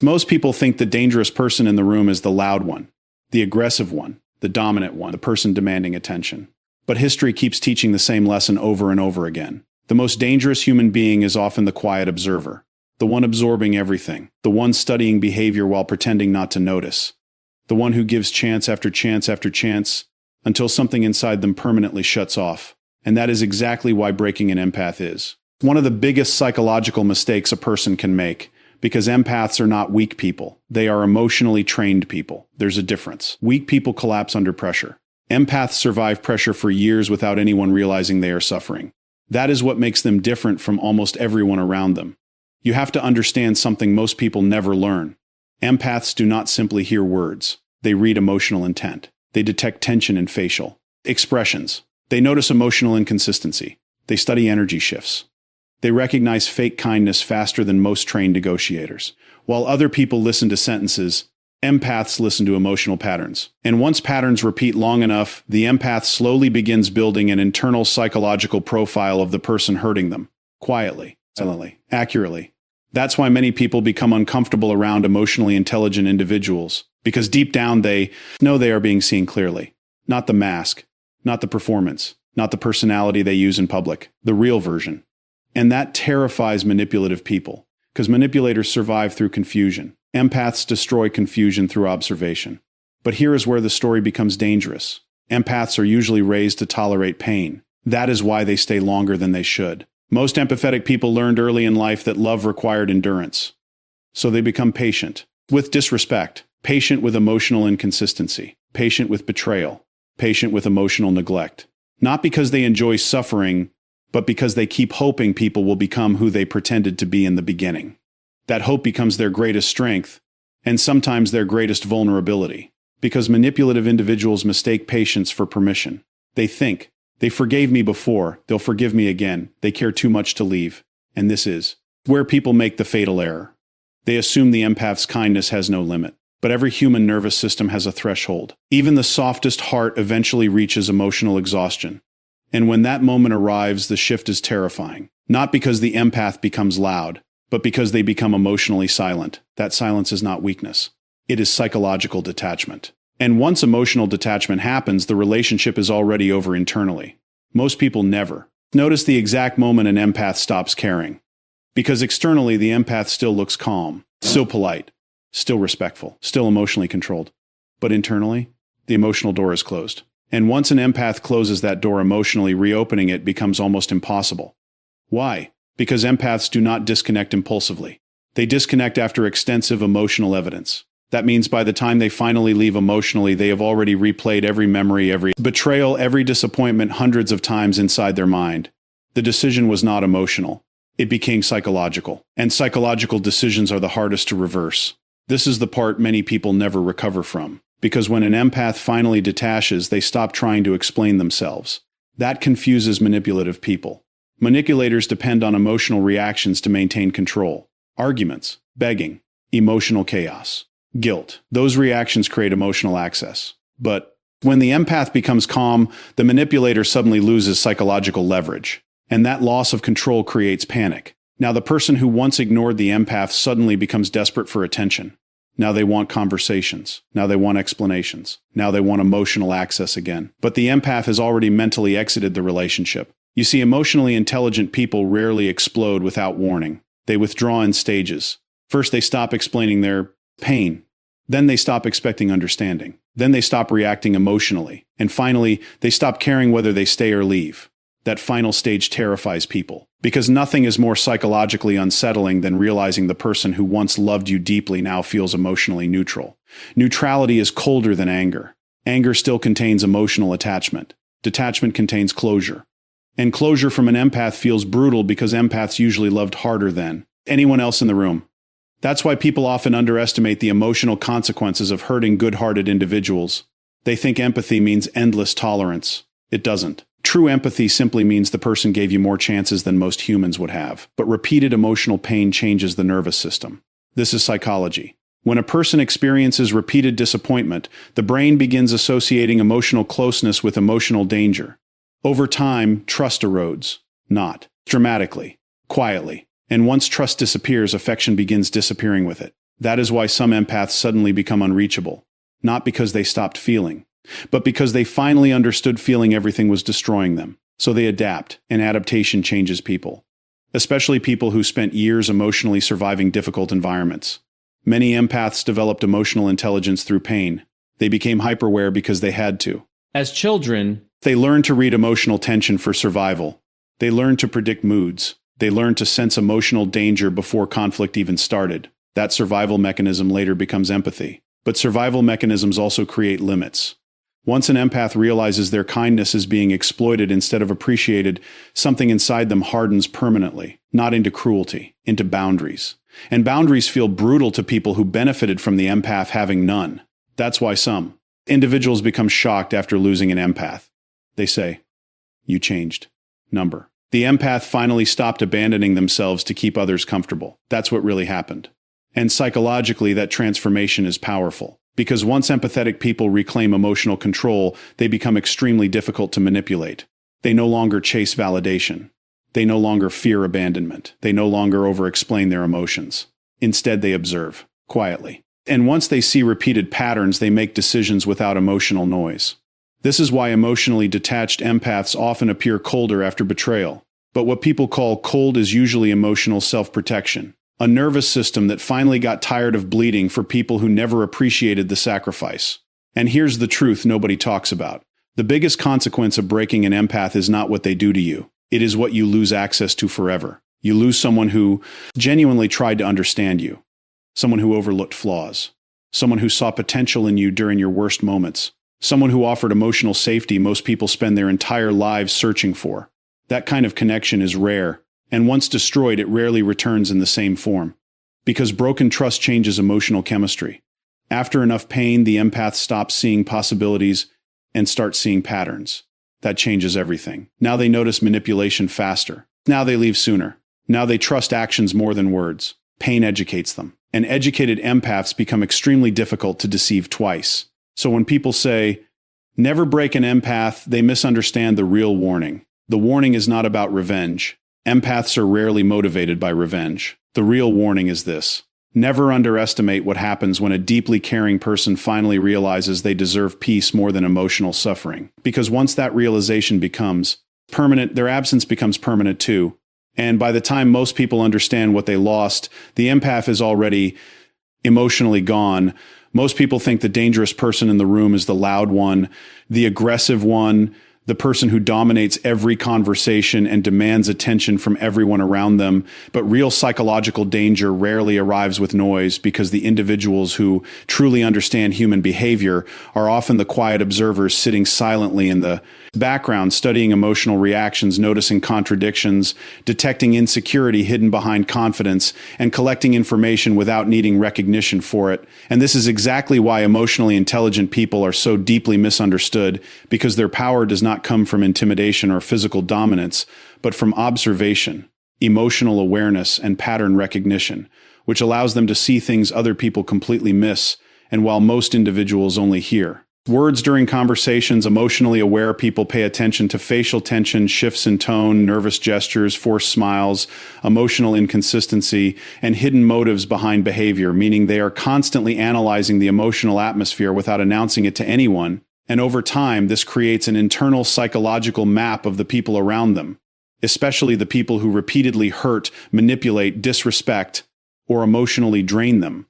Most people think the dangerous person in the room is the loud one, the aggressive one, the dominant one, the person demanding attention. But history keeps teaching the same lesson over and over again. The most dangerous human being is often the quiet observer, the one absorbing everything, the one studying behavior while pretending not to notice, the one who gives chance after chance after chance until something inside them permanently shuts off. And that is exactly why breaking an empath is one of the biggest psychological mistakes a person can make, because empaths are not weak people. They are emotionally trained people. There's a difference. Weak people collapse under pressure. Empaths survive pressure for years without anyone realizing they are suffering. That is what makes them different from almost everyone around them. You have to understand something most people never learn. Empaths do not simply hear words. They read emotional intent. They detect tension in facial expressions. They notice emotional inconsistency. They study energy shifts. They recognize fake kindness faster than most trained negotiators. While other people listen to sentences, empaths listen to emotional patterns. And once patterns repeat long enough, the empath slowly begins building an internal psychological profile of the person hurting them. Quietly, silently, accurately. That's why many people become uncomfortable around emotionally intelligent individuals, because deep down they know they are being seen clearly. Not the mask, not the performance, not the personality they use in public, the real version. And that terrifies manipulative people, because manipulators survive through confusion. Empaths destroy confusion through observation. But here is where the story becomes dangerous. Empaths are usually raised to tolerate pain. That is why they stay longer than they should. Most empathetic people learned early in life that love required endurance. So they become patient with disrespect, patient with emotional inconsistency, patient with betrayal, patient with emotional neglect. Not because they enjoy suffering, but because they keep hoping people will become who they pretended to be in the beginning. That hope becomes their greatest strength, and sometimes their greatest vulnerability, because manipulative individuals mistake patience for permission. They think, they forgave me before, they'll forgive me again, they care too much to leave. And this is where people make the fatal error. They assume the empath's kindness has no limit. But every human nervous system has a threshold. Even the softest heart eventually reaches emotional exhaustion. And when that moment arrives, the shift is terrifying. Not because the empath becomes loud, but because they become emotionally silent. That silence is not weakness. It is psychological detachment. And once emotional detachment happens, the relationship is already over internally. Most people never notice the exact moment an empath stops caring. Because externally, the empath still looks calm, still polite, still respectful, still emotionally controlled. But internally, the emotional door is closed. And once an empath closes that door emotionally, reopening it becomes almost impossible. Why? Because empaths do not disconnect impulsively. They disconnect after extensive emotional evidence. That means by the time they finally leave emotionally, they have already replayed every memory, every betrayal, every disappointment hundreds of times inside their mind. The decision was not emotional. It became psychological. And psychological decisions are the hardest to reverse. This is the part many people never recover from. Because when an empath finally detaches, they stop trying to explain themselves. That confuses manipulative people. Manipulators depend on emotional reactions to maintain control. Arguments, begging, emotional chaos, guilt. Those reactions create emotional access. But when the empath becomes calm, the manipulator suddenly loses psychological leverage. And that loss of control creates panic. Now the person who once ignored the empath suddenly becomes desperate for attention. Now they want conversations. Now they want explanations. Now they want emotional access again. But the empath has already mentally exited the relationship. You see, emotionally intelligent people rarely explode without warning. They withdraw in stages. First, they stop explaining their pain. Then they stop expecting understanding. Then they stop reacting emotionally. And finally, they stop caring whether they stay or leave. That final stage terrifies people, because nothing is more psychologically unsettling than realizing the person who once loved you deeply now feels emotionally neutral. Neutrality is colder than anger. Anger still contains emotional attachment. Detachment contains closure. And closure from an empath feels brutal because empaths usually loved harder than anyone else in the room. That's why people often underestimate the emotional consequences of hurting good-hearted individuals. They think empathy means endless tolerance. It doesn't. True empathy simply means the person gave you more chances than most humans would have. But repeated emotional pain changes the nervous system. This is psychology. When a person experiences repeated disappointment, the brain begins associating emotional closeness with emotional danger. Over time, trust erodes. Not dramatically, quietly. And once trust disappears, affection begins disappearing with it. That is why some empaths suddenly become unreachable, not because they stopped feeling, but because they finally understood feeling everything was destroying them. So they adapt, and adaptation changes people, especially people who spent years emotionally surviving difficult environments. Many empaths developed emotional intelligence through pain. They became hyperaware because they had to. As children, They learned to read emotional tension for survival. They learned to predict moods. They learned to sense emotional danger before conflict even started. That survival mechanism later becomes empathy. But survival mechanisms also create limits. Once an empath realizes their kindness is being exploited instead of appreciated, something inside them hardens permanently, not into cruelty, into boundaries. And boundaries feel brutal to people who benefited from the empath having none. That's why some individuals become shocked after losing an empath. They say, "You changed." Number. The empath finally stopped abandoning themselves to keep others comfortable. That's what really happened. And psychologically, that transformation is powerful. Because once empathetic people reclaim emotional control, they become extremely difficult to manipulate. They no longer chase validation. They no longer fear abandonment. They no longer over-explain their emotions. Instead, they observe, quietly. And once they see repeated patterns, they make decisions without emotional noise. This is why emotionally detached empaths often appear colder after betrayal. But what people call cold is usually emotional self-protection. A nervous system that finally got tired of bleeding for people who never appreciated the sacrifice. And here's the truth nobody talks about. The biggest consequence of breaking an empath is not what they do to you. It is what you lose access to forever. You lose someone who genuinely tried to understand you. Someone who overlooked flaws. Someone who saw potential in you during your worst moments. Someone who offered emotional safety most people spend their entire lives searching for. That kind of connection is rare. And once destroyed, it rarely returns in the same form. Because broken trust changes emotional chemistry. After enough pain, the empath stops seeing possibilities and starts seeing patterns. That changes everything. Now they notice manipulation faster. Now they leave sooner. Now they trust actions more than words. Pain educates them. And educated empaths become extremely difficult to deceive twice. So when people say, "Never break an empath," they misunderstand the real warning. The warning is not about revenge. Empaths are rarely motivated by revenge. The real warning is this. Never underestimate what happens when a deeply caring person finally realizes they deserve peace more than emotional suffering. Because once that realization becomes permanent, their absence becomes permanent too. And by the time most people understand what they lost, the empath is already emotionally gone. Most people think the dangerous person in the room is the loud one, the aggressive one, the person who dominates every conversation and demands attention from everyone around them. But real psychological danger rarely arrives with noise because the individuals who truly understand human behavior are often the quiet observers sitting silently in the background, studying emotional reactions, noticing contradictions, detecting insecurity hidden behind confidence, and collecting information without needing recognition for it. And this is exactly why emotionally intelligent people are so deeply misunderstood, because their power does not come from intimidation or physical dominance, but from observation, emotional awareness, and pattern recognition, which allows them to see things other people completely miss, and while most individuals only hear. Words during conversations. Emotionally aware people pay attention to facial tension, shifts in tone, nervous gestures, forced smiles, emotional inconsistency, and hidden motives behind behavior, meaning they are constantly analyzing the emotional atmosphere without announcing it to anyone. And over time, this creates an internal psychological map of the people around them, especially the people who repeatedly hurt, manipulate, disrespect, or emotionally drain them.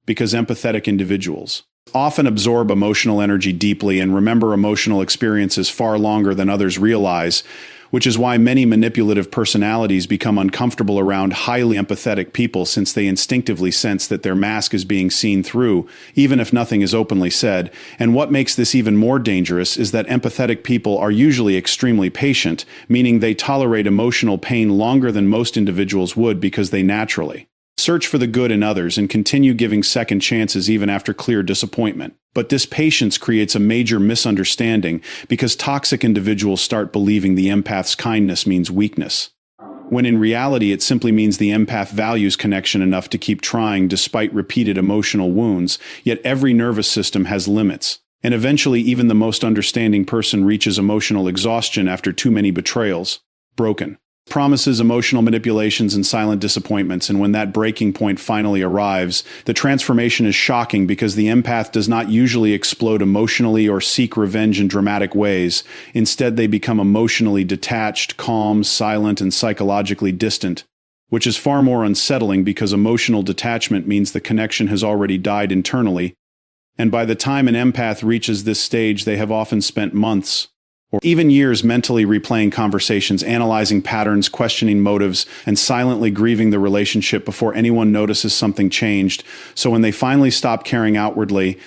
Because empathetic individuals often absorb emotional energy deeply and remember emotional experiences far longer than others realize, which is why many manipulative personalities become uncomfortable around highly empathetic people, since they instinctively sense that their mask is being seen through, even if nothing is openly said. And what makes this even more dangerous is that empathetic people are usually extremely patient, meaning they tolerate emotional pain longer than most individuals would because they naturally search for the good in others and continue giving second chances even after clear disappointment. But this patience creates a major misunderstanding because toxic individuals start believing the empath's kindness means weakness, when in reality it simply means the empath values connection enough to keep trying despite repeated emotional wounds. Yet every nervous system has limits, and eventually even the most understanding person reaches emotional exhaustion after too many betrayals. Broken. Promises, emotional manipulations, and silent disappointments, and when that breaking point finally arrives, the transformation is shocking because the empath does not usually explode emotionally or seek revenge in dramatic ways. Instead, they become emotionally detached, calm, silent, and psychologically distant, which is far more unsettling because emotional detachment means the connection has already died internally, and by the time an empath reaches this stage, they have often spent months or even years mentally replaying conversations, analyzing patterns, questioning motives, and silently grieving the relationship before anyone notices something changed. So when they finally stop caring outwardly,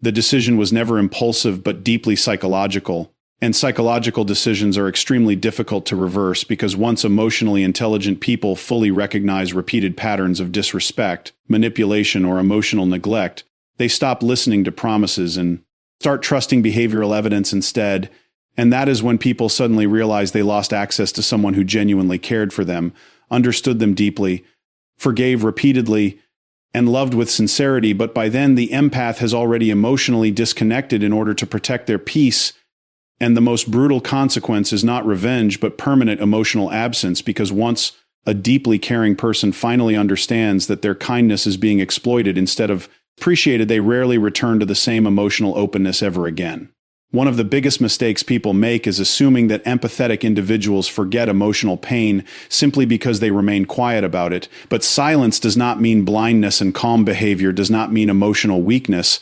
the decision was never impulsive but deeply psychological. And psychological decisions are extremely difficult to reverse because once emotionally intelligent people fully recognize repeated patterns of disrespect, manipulation, or emotional neglect, they stop listening to promises and start trusting behavioral evidence instead. And that is when people suddenly realize they lost access to someone who genuinely cared for them, understood them deeply, forgave repeatedly, and loved with sincerity. But by then, the empath has already emotionally disconnected in order to protect their peace. And the most brutal consequence is not revenge, but permanent emotional absence, because once a deeply caring person finally understands that their kindness is being exploited instead of appreciated, they rarely return to the same emotional openness ever again. One of the biggest mistakes people make is assuming that empathetic individuals forget emotional pain simply because they remain quiet about it. But silence does not mean blindness, and calm behavior does not mean emotional weakness,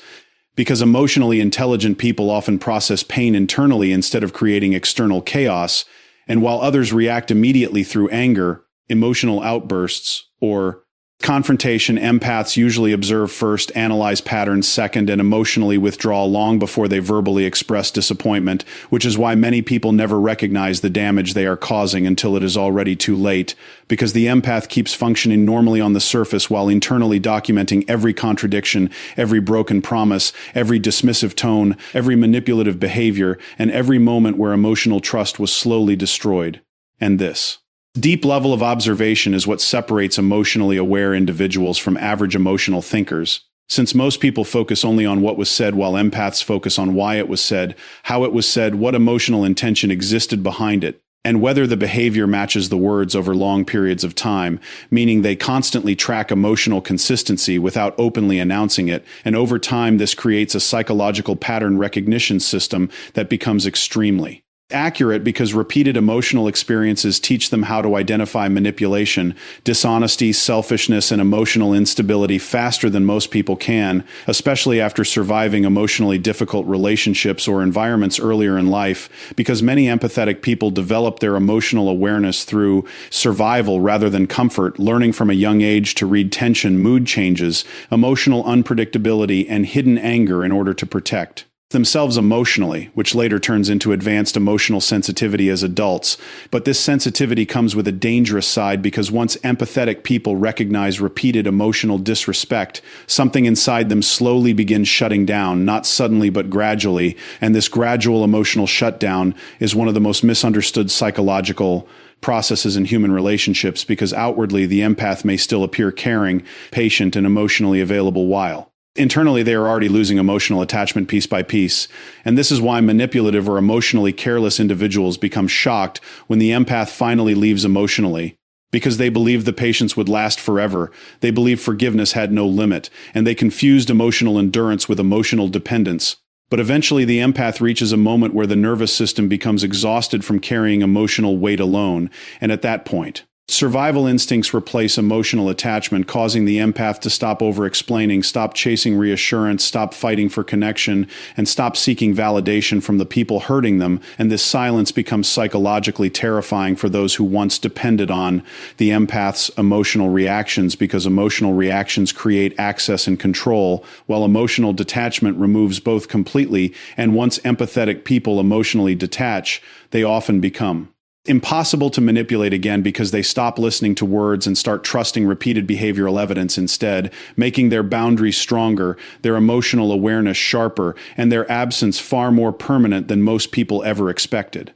because emotionally intelligent people often process pain internally instead of creating external chaos. And while others react immediately through anger, emotional outbursts, or confrontation, empaths usually observe first, analyze patterns second, and emotionally withdraw long before they verbally express disappointment, which is why many people never recognize the damage they are causing until it is already too late, because the empath keeps functioning normally on the surface while internally documenting every contradiction, every broken promise, every dismissive tone, every manipulative behavior, and every moment where emotional trust was slowly destroyed. And this deep level of observation is what separates emotionally aware individuals from average emotional thinkers. Since most people focus only on what was said while empaths focus on why it was said, how it was said, what emotional intention existed behind it, and whether the behavior matches the words over long periods of time, meaning they constantly track emotional consistency without openly announcing it, and over time this creates a psychological pattern recognition system that becomes extremely accurate because repeated emotional experiences teach them how to identify manipulation, dishonesty, selfishness, and emotional instability faster than most people can, especially after surviving emotionally difficult relationships or environments earlier in life, because many empathetic people develop their emotional awareness through survival rather than comfort, learning from a young age to read tension, mood changes, emotional unpredictability, and hidden anger in order to protect themselves emotionally, which later turns into advanced emotional sensitivity as adults. But this sensitivity comes with a dangerous side because once empathetic people recognize repeated emotional disrespect, something inside them slowly begins shutting down, not suddenly but gradually, and this gradual emotional shutdown is one of the most misunderstood psychological processes in human relationships because outwardly the empath may still appear caring, patient, and emotionally available while internally, they are already losing emotional attachment piece by piece, and this is why manipulative or emotionally careless individuals become shocked when the empath finally leaves emotionally, because they believed the patience would last forever, they believed forgiveness had no limit, and they confused emotional endurance with emotional dependence. But eventually the empath reaches a moment where the nervous system becomes exhausted from carrying emotional weight alone, and at that point, survival instincts replace emotional attachment, causing the empath to stop over-explaining, stop chasing reassurance, stop fighting for connection, and stop seeking validation from the people hurting them, and this silence becomes psychologically terrifying for those who once depended on the empath's emotional reactions, because emotional reactions create access and control, while emotional detachment removes both completely, and once empathetic people emotionally detach, they often become impossible to manipulate again because they stop listening to words and start trusting repeated behavioral evidence instead, making their boundaries stronger, their emotional awareness sharper, and their absence far more permanent than most people ever expected.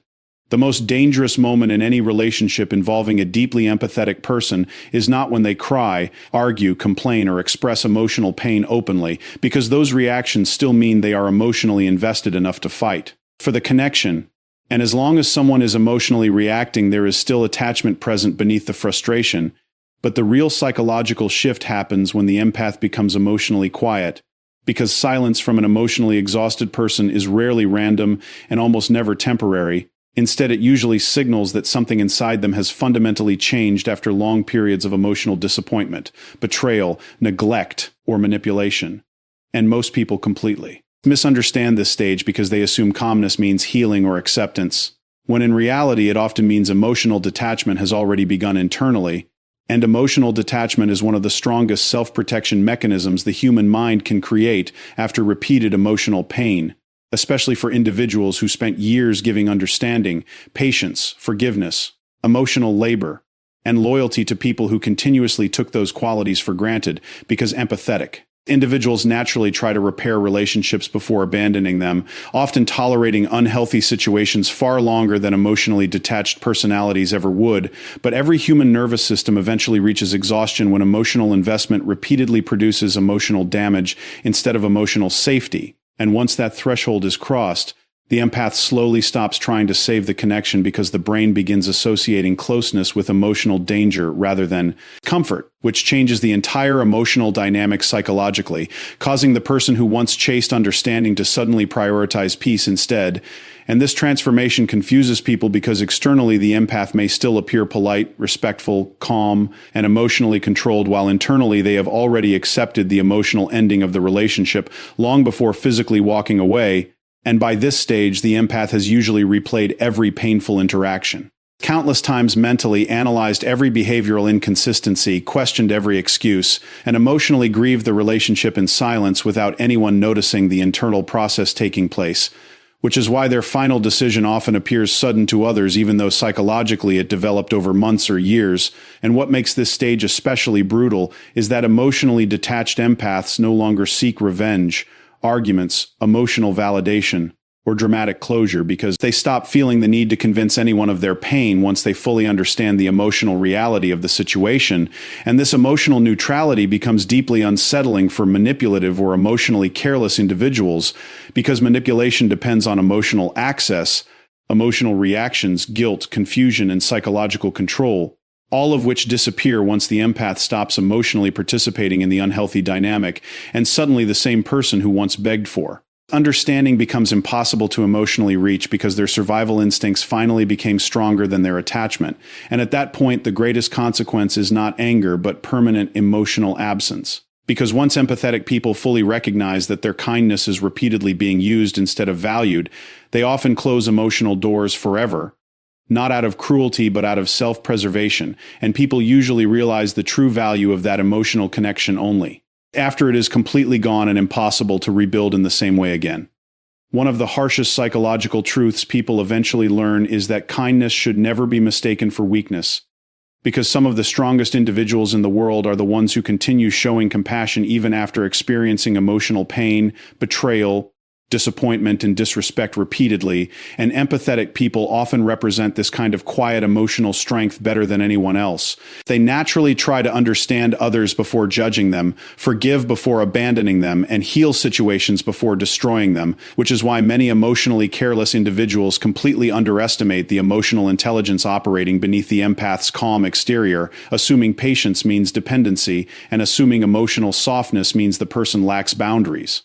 The most dangerous moment in any relationship involving a deeply empathetic person is not when they cry, argue, complain, or express emotional pain openly, because those reactions still mean they are emotionally invested enough to fight for the connection. And as long as someone is emotionally reacting, there is still attachment present beneath the frustration. But the real psychological shift happens when the empath becomes emotionally quiet, because silence from an emotionally exhausted person is rarely random and almost never temporary. Instead, it usually signals that something inside them has fundamentally changed after long periods of emotional disappointment, betrayal, neglect, or manipulation. And most people completely misunderstand this stage because they assume calmness means healing or acceptance, when in reality it often means emotional detachment has already begun internally. And emotional detachment is one of the strongest self-protection mechanisms the human mind can create after repeated emotional pain, especially for individuals who spent years giving understanding, patience, forgiveness, emotional labor, and loyalty to people who continuously took those qualities for granted. Because empathetic individuals naturally try to repair relationships before abandoning them, often tolerating unhealthy situations far longer than emotionally detached personalities ever would. But every human nervous system eventually reaches exhaustion when emotional investment repeatedly produces emotional damage instead of emotional safety. And once that threshold is crossed, the empath slowly stops trying to save the connection because the brain begins associating closeness with emotional danger rather than comfort, which changes the entire emotional dynamic psychologically, causing the person who once chased understanding to suddenly prioritize peace instead. And this transformation confuses people because externally the empath may still appear polite, respectful, calm, and emotionally controlled, while internally they have already accepted the emotional ending of the relationship long before physically walking away. And by this stage, the empath has usually replayed every painful interaction, countless times mentally analyzed every behavioral inconsistency, questioned every excuse, and emotionally grieved the relationship in silence without anyone noticing the internal process taking place, which is why their final decision often appears sudden to others, even though psychologically it developed over months or years. And what makes this stage especially brutal is that emotionally detached empaths no longer seek revenge, arguments, emotional validation, or dramatic closure, because they stop feeling the need to convince anyone of their pain once they fully understand the emotional reality of the situation. And this emotional neutrality becomes deeply unsettling for manipulative or emotionally careless individuals, because manipulation depends on emotional access, emotional reactions, guilt, confusion, and psychological control, all of which disappear once the empath stops emotionally participating in the unhealthy dynamic, and suddenly the same person who once begged for understanding becomes impossible to emotionally reach because their survival instincts finally became stronger than their attachment. And at that point, the greatest consequence is not anger, but permanent emotional absence. Because once empathetic people fully recognize that their kindness is repeatedly being used instead of valued, they often close emotional doors forever, not out of cruelty, but out of self-preservation, and people usually realize the true value of that emotional connection only after it is completely gone and impossible to rebuild in the same way again. One of the harshest psychological truths people eventually learn is that kindness should never be mistaken for weakness, because some of the strongest individuals in the world are the ones who continue showing compassion even after experiencing emotional pain, betrayal, disappointment, and disrespect repeatedly. And empathetic people often represent this kind of quiet emotional strength better than anyone else. They naturally try to understand others before judging them, forgive before abandoning them, and heal situations before destroying them, which is why many emotionally careless individuals completely underestimate the emotional intelligence operating beneath the empath's calm exterior, assuming patience means dependency, and assuming emotional softness means the person lacks boundaries,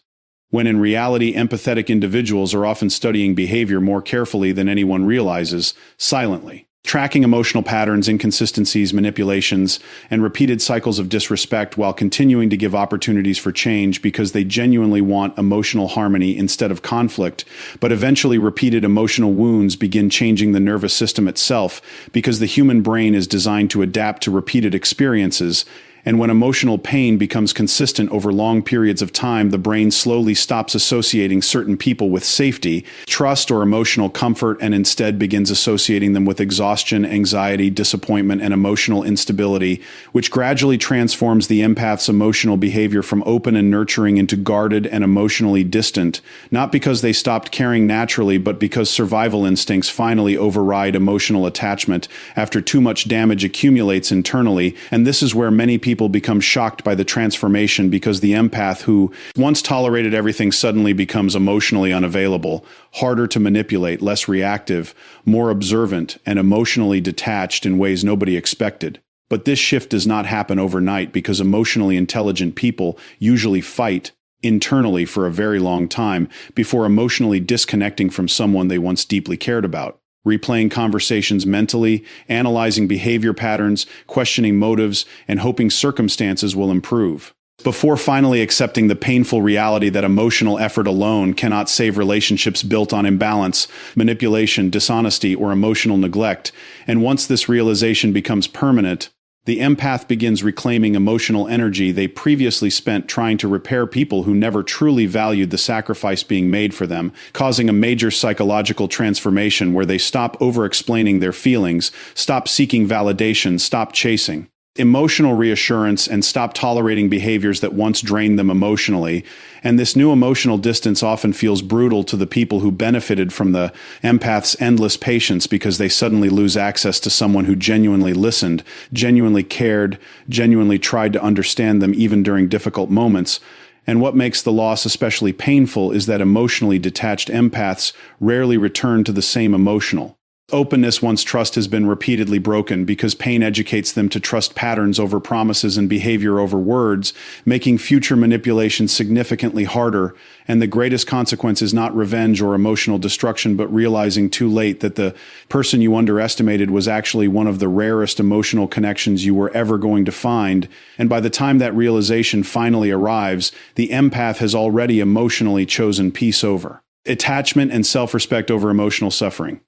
when in reality empathetic individuals are often studying behavior more carefully than anyone realizes, silently, tracking emotional patterns, inconsistencies, manipulations, and repeated cycles of disrespect while continuing to give opportunities for change because they genuinely want emotional harmony instead of conflict. But eventually repeated emotional wounds begin changing the nervous system itself, because the human brain is designed to adapt to repeated experiences. And when emotional pain becomes consistent over long periods of time, the brain slowly stops associating certain people with safety, trust, or emotional comfort, and instead begins associating them with exhaustion, anxiety, disappointment, and emotional instability, which gradually transforms the empath's emotional behavior from open and nurturing into guarded and emotionally distant, not because they stopped caring naturally, but because survival instincts finally override emotional attachment after too much damage accumulates internally. And this is where many people people become shocked by the transformation because the empath who once tolerated everything suddenly becomes emotionally unavailable, harder to manipulate, less reactive, more observant, and emotionally detached in ways nobody expected. But this shift does not happen overnight because emotionally intelligent people usually fight internally for a very long time before emotionally disconnecting from someone they once deeply cared about. Replaying conversations mentally, analyzing behavior patterns, questioning motives, and hoping circumstances will improve. Before finally accepting the painful reality that emotional effort alone cannot save relationships built on imbalance, manipulation, dishonesty, or emotional neglect, and once this realization becomes permanent, the empath begins reclaiming emotional energy they previously spent trying to repair people who never truly valued the sacrifice being made for them, causing a major psychological transformation where they stop over-explaining their feelings, stop seeking validation, stop chasing emotional reassurance, and stop tolerating behaviors that once drained them emotionally. And this new emotional distance often feels brutal to the people who benefited from the empath's endless patience because they suddenly lose access to someone who genuinely listened, genuinely cared, genuinely tried to understand them even during difficult moments. And what makes the loss especially painful is that emotionally detached empaths rarely return to the same emotional openness once trust has been repeatedly broken because pain educates them to trust patterns over promises and behavior over words, making future manipulation significantly harder. And the greatest consequence is not revenge or emotional destruction, but realizing too late that the person you underestimated was actually one of the rarest emotional connections you were ever going to find. And by the time that realization finally arrives, the empath has already emotionally chosen peace over attachment and self-respect over emotional suffering.